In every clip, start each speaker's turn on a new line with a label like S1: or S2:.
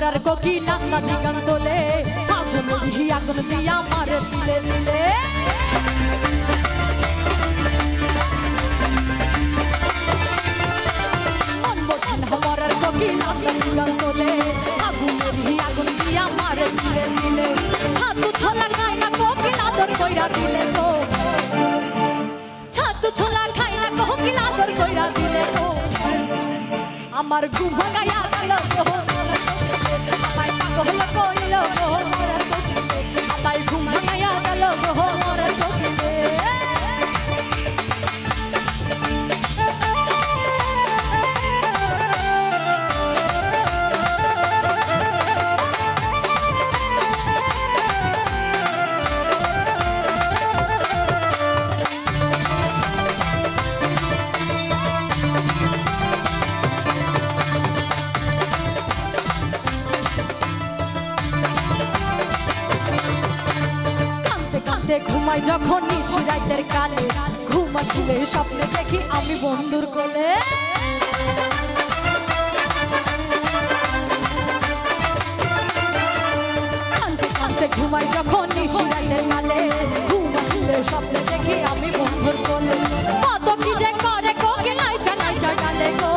S1: মরার কোকিলা নাচি গান তোলে আগুন ঘি আগুন দিয়া মারে দিলে দিলে মন বোঝেন মরার কোকিলা নাচি গান তোলে আগুন ঘি আগুন দিয়া মারে দিলে দিলে ছাতু ছোলা খায় না কোকিল আদর কইরা দিলে তো ছাতু ছোলা খায় না কোকিল আদর কইরা দিলে তো আমার ঘুম ভাঙায়া গেল আমায় পাগল কইল আমায় ঘুম ভাঙায়া গেল মোর চোখে ঘুমাই যখন নিশি রাতের কালে ঘুম আসলে স্বপ্নে দেখি আমি বন্ধুর কোলে কাঁদতে কাঁদতে ঘুমাই যখন নিশি রাতের কালে ঘুম আসলে স্বপ্নে দেখি আমি বন্ধুর কোলে কত কি যে করে কোকিলাই জানাই জানালে গো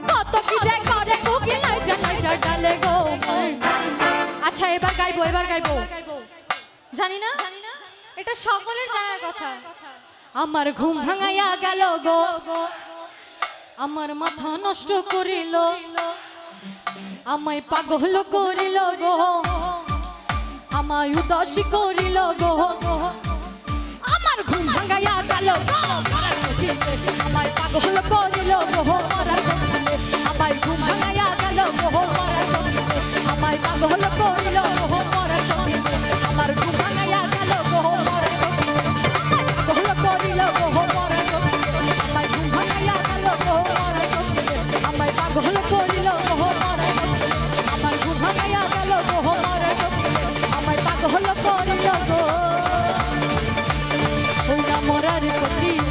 S1: কত কি যে করে কোকিলাই জানাই জানালে গো আচ্ছা এবার গাইবো জানি না এটা সকলের জানার কথা আমার ঘুম ভাঙাইয়া গেল গো আমার মাথা নষ্ট করিল আমায় পাগল করিল গো আমায় উদাসী করিল গো আমার ঘুম ভাঙাইয়া গেল গো আমায় পাগল করিল গো আমায় ঘুম ভাঙাইয়া গেল গো আমায় পাগল করিল গো আমার ঘুম ভাঙাইয়া গেল গো পাগল করিল গো আমায় ঘুম ভাঙাইয়া গেল গো আমায় পাগল করিল গো আমার ঘুম ভাঙাইয়া গেল গো আমায় পাগল করিল গো ওই না মরার কোকিল